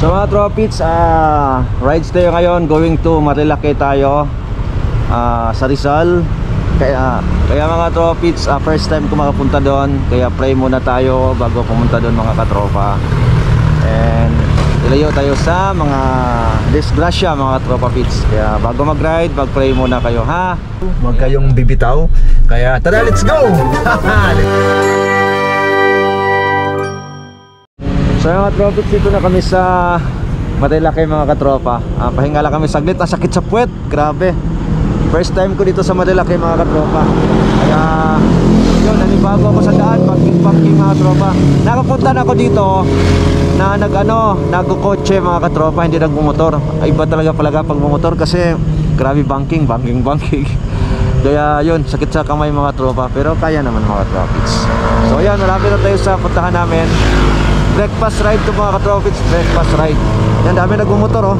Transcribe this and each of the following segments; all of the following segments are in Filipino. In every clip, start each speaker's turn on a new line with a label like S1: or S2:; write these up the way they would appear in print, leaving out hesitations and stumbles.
S1: So mga tropits, rides tayo ngayon, going to Marilake tayo, sa Rizal. Kaya mga tropits, first time ko makapunta doon. Kaya pray muna tayo bago pumunta doon mga katropa. And ilayo tayo sa mga disgrasya mga katropa pits. Kaya bago mag-ride, mag-pray muna kayo ha. Huwag kayong bibitaw. Kaya tara, let's go! So mga tropits, dito na kami sa Marilake mga katropa. Pahinga lang kami saglit, sakit sa puwet, grabe. First time ko dito sa Marilake mga katropa. Kaya yun, nanibago ako sa daan, parking mga tropa. Nakapunta na ako dito na nagkukotse mga katropa, hindi nagmumotor. Iba talaga pag mumotor kasi grabe banking. Kaya yun, sakit sa kamay mga tropa, pero kaya naman mga tropits. So ayan, malapit na tayo sa puntahan namin. Breakfast ride to mga tropits, breakfast ride. Yan, dami nagmumotor oh.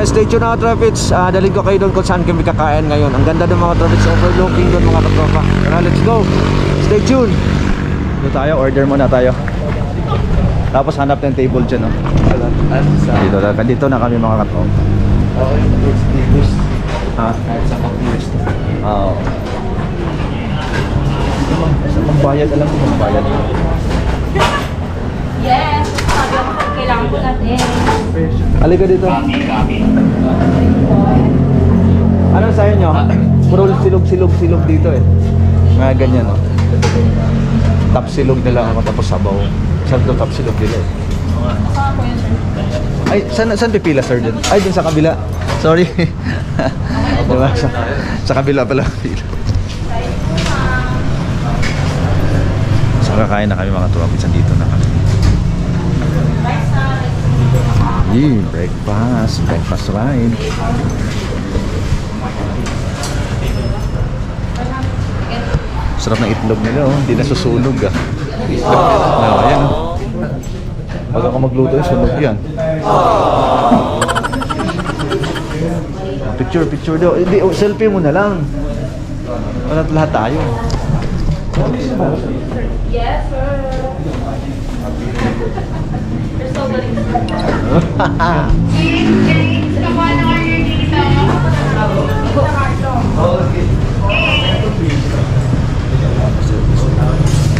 S1: Stay tuned mga tropits, dalhin ko kayo doon kung saan kami kakain ngayon. Ang ganda ng mga tropits, overlooking doon mga katropa. Tara, let's go, stay tuned. Dito tayo, order muna tayo. Tapos hanap ng table dyan no? Dito na kami mga katropa. Sa magbayad, alam ko magbayad.
S2: Yes, sabi ako kailangan ko natin.
S1: Halika dito. Anong sayo nyo? Puro silog dito eh. Mga ganyan no. Top silog nila ako tapos sabaw. Saan ito top silog nila eh? Ay, saan pipila sir dun? Ay, dun sa kabila. Sorry. Diba? Sa kabila pala pila. So kakain na kami mga tropits. Dito na kami. Breakfast ride. Sarap ng itlog nila oh, hindi nasusunog ah. Ayan oh. Pag ako magluto sunog yan. Picture daw. Hindi, selfie mo na lang. Wala lahat tayo.
S2: Yes, sir. You're so good. James, nakuha na kayo dito.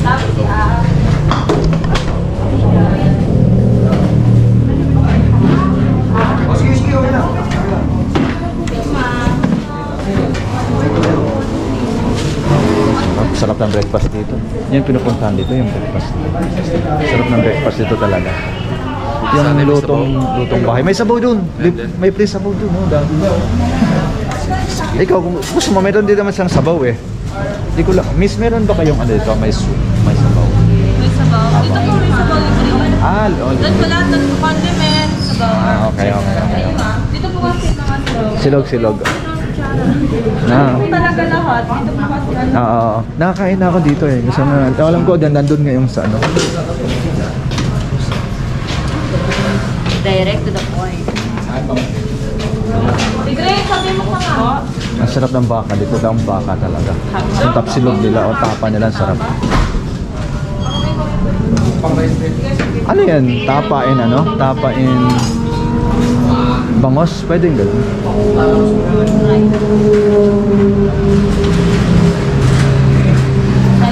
S2: Sabi siya.
S1: Sarap ng breakfast dito. Yan pinupuntahan dito, yung breakfast dito. Sarap ng breakfast dito talaga. Yung lutong bahay. May sabaw dun. May place sabaw dun. Oh, ikaw, gusto mo, meron din naman siyang sabaw eh. Hindi ko lang. Miss, meron ba kayong ano dito? May soup, may sabaw.
S2: May sabaw. Dito po may sabaw. Doon pala, condiment, sabaw.
S1: Okay.
S2: Dito po kasi mga
S1: Silog.
S2: talaga lahat. Dito po kasi
S1: Oo. Nakakain na ako dito eh. Gusto na, alam ko, nandun ngayon sa ano.
S2: Direct to the point. Tigre, sabi mo ka nga.
S1: Ang sarap ng baka. Dito daw ang baka talaga. Yung tapsilog nila o tapa nila, ang sarap. Ano yan? Tapa in ano? Tapa in bangos? Pwedeng gano'n.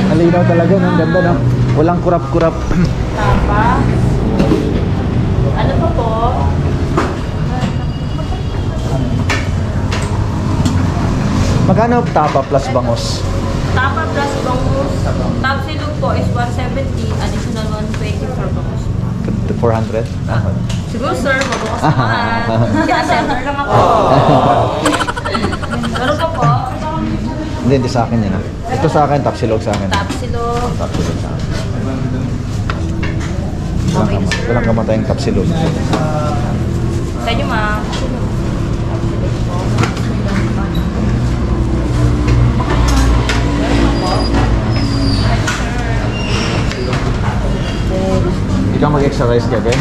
S1: Ang linaw talaga, no? Ang ganda, no? Walang kurap-kurap.
S2: Tapa. Ano pa po?
S1: Magkano tapa plus bangos?
S2: Tapa plus bangus. Top silog po is 170. Additional 120 for bangus.
S1: 400?
S2: Siguro sir, mabukas naman. Kina-center lang ako. Meron ka po?
S1: Hindi sa akin yan. Ito sa akin, tapsilog sa akin.
S2: Tapsilog.
S1: Tapsilog sa akin. Walang kamatayang tapsilog.
S2: Sa inyo ma'am.
S1: Ikaw mag-exercise ka din?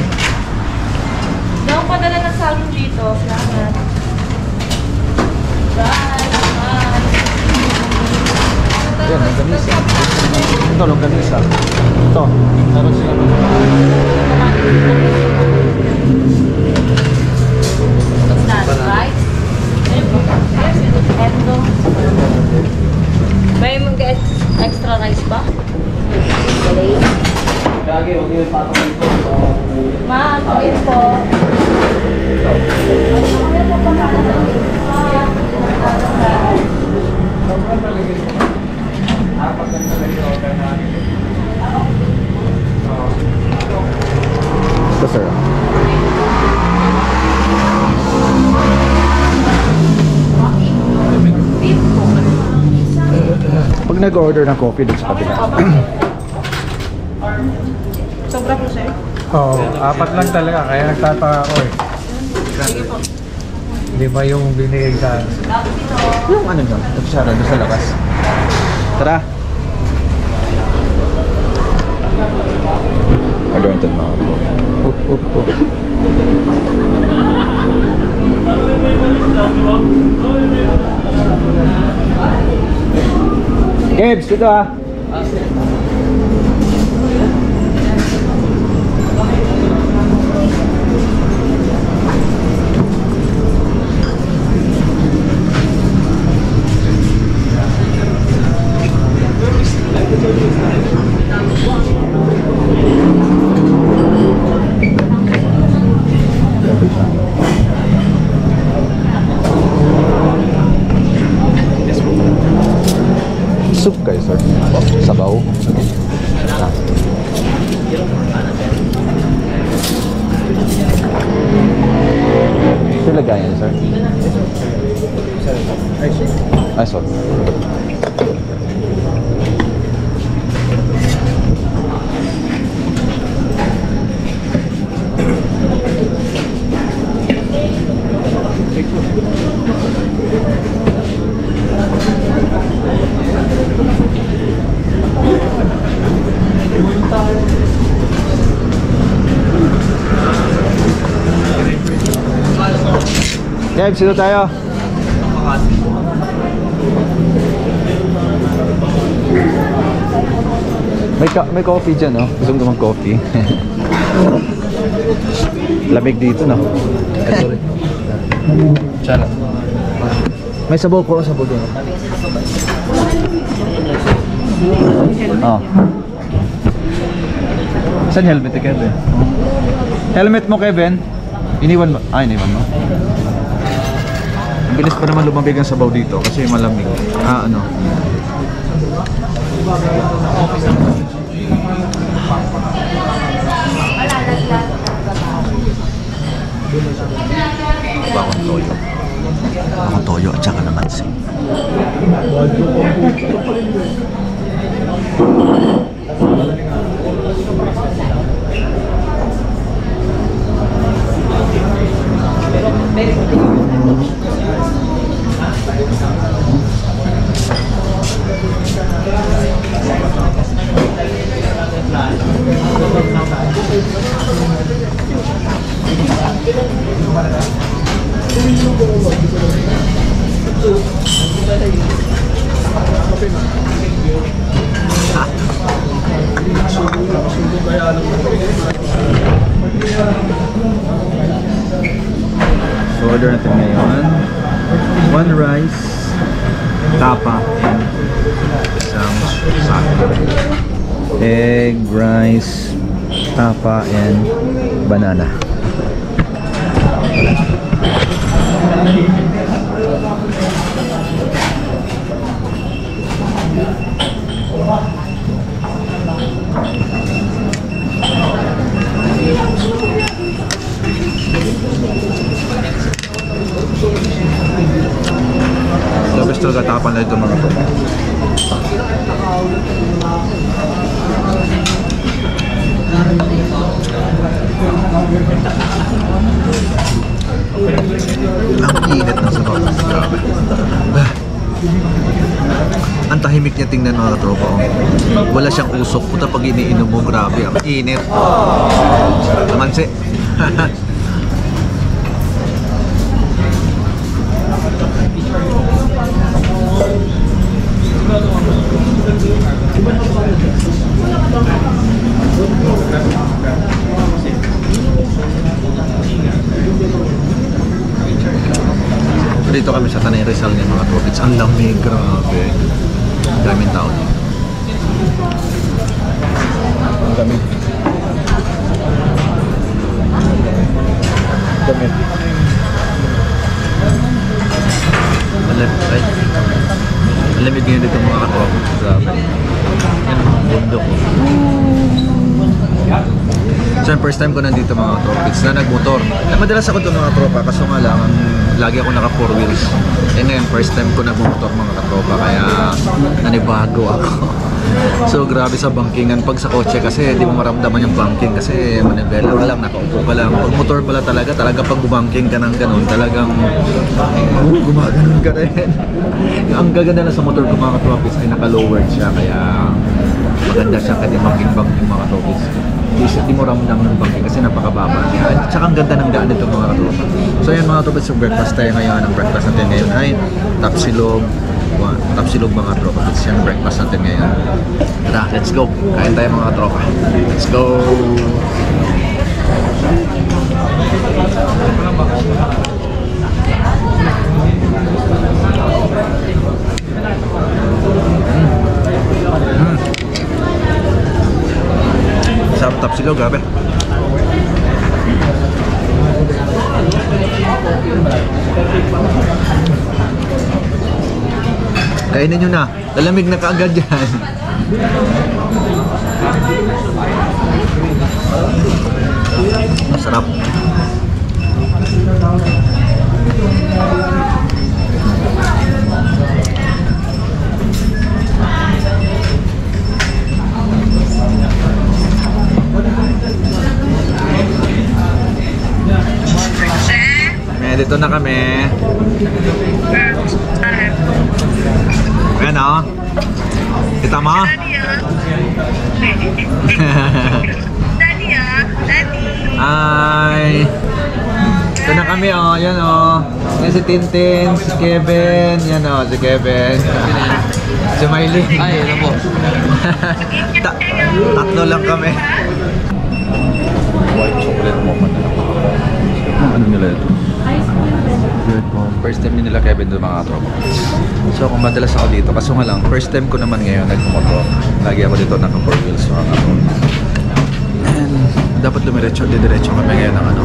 S2: Hindi ako padala ng salon dito. Salamat. Bye. Bye.
S1: Ito, longganisa. Ito, meron sila.
S2: What's that? Rice? Endo. May extra rice ba?
S1: Lagi, huwag yung patong ito.
S2: Ma'am, okay po.
S1: Ito, sir. Pag nag-order ng coffee dito sa kabila.
S2: Sobra po, sir.
S3: Oo, apat lang talaga, kaya nagtataka ako eh. Di ba yung binigay sa akin?
S1: Yung ano nyo, kutsara doon sa labas. Tara! Pagawin ito mga po. Kebs, dito ah! Soup kayo, sir? Sabaw? Ah. Ito lagayan, sir? Ay, sorry. Kebs, dito tayo. May coffee dyan, no? Gusto mo mag-coffee? Lamig dito, no? Ito rin. Charot. May sabaw po, sabaw doon. Oh. Saan helmet ni Kevin? Helmet mo, Kevin? Iniwan mo? Ah, iniwan mo. Ang bilis pa naman lumabig ang sabaw dito kasi malamig. Ah, ano? Bakong toyo. Bakong toyo at saka namansi. So order natin ngayon 1 rice, tapa, and isang sako. Egg, rice, tapa, and banana. Labas talaga tapan na ito mga to. Ang init ng sabaw. Grabe. Ang tahimik niya tingnan mga tropa. Wala siyang usok. Puta pag iniinom mo, grabe. Ang init. Namansi. Nandito kami sa Tanay Rizal ng mga tropics. Ang lamig, grabe. Daming tao dito. Ang lamig. Damit. Malamig ngayon dito mga katropa. Grabe. Yan ang bundok. So first time ko nandito mga tropics na nagmotor. Madalas ako doon mga tropa kaso nga lang lagi ako naka 4 wheels. And ngayon first time ko nagmotor mga katropa kaya nanibago ako. So grabe sa bangkingan pag sa kotse kasi di mo maramdaman yung banking kasi manibela ka lang, nakaupo ka lang. Pag motor pala talaga pag bumangking ka ng ganun talagang gumaganon ka rin. Ang gaganda na sa motor ko mga tropics ay naka-lowered siya kaya maganda siya kasi bangking mga tropics. Di mo ramdam ng bangking kasi napakababa niya. At saka ang ganda ng daan nito mga katropa. So yan mga tropa, so breakfast tayo ngayon. Ang breakfast natin ngayon ay tapsilog mga tropa. It's yung breakfast natin ngayon. Tara, let's go. Kain tayo mga tropa. Let's go! Sarap tapsilog, grabe. Kainin nyo na. Lalamig na kaagad yan. Masarap. Dito na kami. Ayan o. Kita mo? Ay. Ito na kami o. Yan o. Yan si Tintin, si Kevin. Yan o, si Kevin. Si Miley.
S4: Ay, ano po?
S1: Tatlo lang kami. White chocolate mocha na lang. Ano nila ito? First time nila Kevin doon mga tropa. So kung madalas ako dito, kaso nga lang, first time ko naman ngayon nagmotor. Lagi ako dito naka 4 wheels mga tropa. And dapat didiretso kami ngayon ng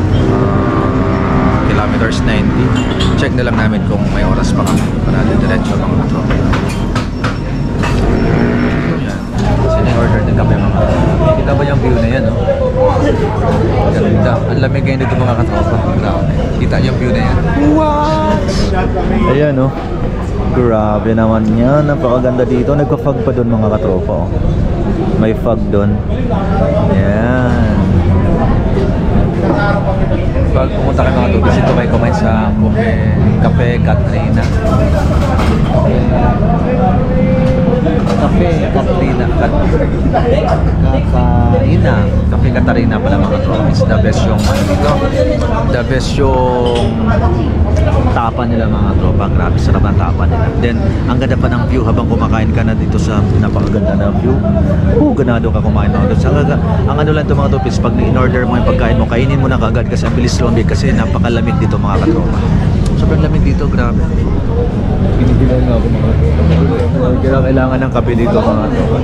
S1: kilometers 90. Check na lang namin kung may oras pa kami para didiretso mga tropa. Yan. Sini-order din kami mga tropa. Kita ba yung view na yan, no? Ganda. Ang lamig ngayon dito mga katropa. Grabe. Kita niyo yung view na yan. Wow! Ayan, no? Grabe naman yan. Napakaganda dito. Nagpa-fog pa doon mga katropa. Oh. May fog doon. Yan. Pag pumunta kayo mga tropa, dito kayo kumain sa Cafe Katrina. Cafe Katarina pala mga tropa. The best yung dito. The best yung tapa nila mga tropa. Grabe, sarap ang tapa nila. Then, ang ganda pa ng view habang kumakain ka na dito sa napakaganda na view. Ganado ka kumain na doon. Ang ano lang ito mga tropa is pag in-order mo yung pagkain mo, kainin mo na kaagad kasi ang bilis lumig kasi napakalamig dito mga katropa. Sobrang lamig dito, grabe. Pinigilan nga ako mga tropa. Kailangan ng kape dito mga tropa.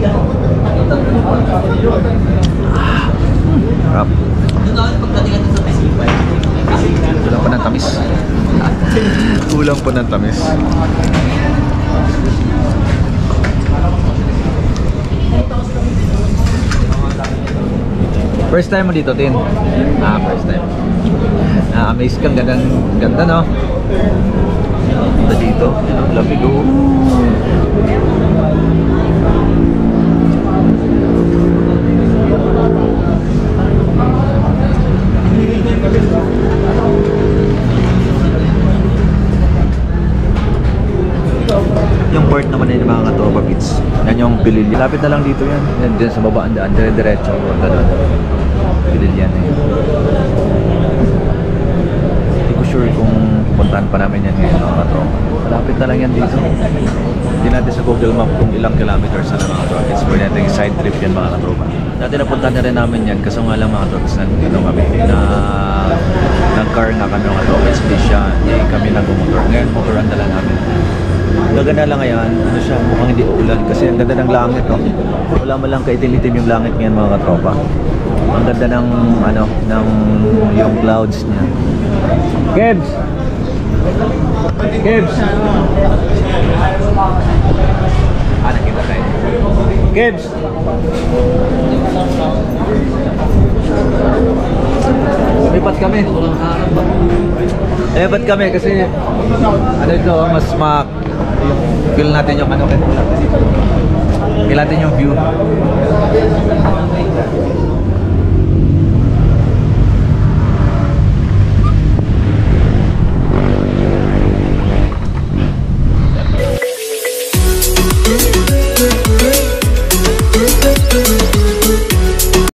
S1: Sarap. Kulang pa ng tamis. Kulang pa ng tamis. First time mo dito, Tin? First time. Amaze kang ganda, no? Ganda dito. Lamig, oh. Yung part naman yun mga katropa beats. Yan yung Pililyan. Lapit na lang dito yan. Yan dyan sa baba ang daan. Dire-diretso. Ganun. Pililyan na yun. Hindi ko sure kung puntahan pa namin yan ngayon mga katropa. Malapit na lang yan dito. Hindi natin sa Google Map kung ilang kilometers na lang mga katropa. It's for natin side trip yan mga katropa. Dati napuntahan na rin namin yan. Kaso nga lang mga katropa, nandito kami na nag-car nga kami ng OSB siya, hindi kami nag-motor. Ngayon, motoran dala namin. Gaganda lang ngayon, ano siya, mukhang hindi uulan kasi ang ganda ng langit, no? Wala mo lang kaitim-itim yung langit ngayon mga katropa. Ang ganda ng, ano, ng yung clouds niya. Kebs! Kebs! Nakita tayo. Kebs! Lipat kami. Lipat kami kasi ano ito, mas feel natin yung ano, feel natin yung view.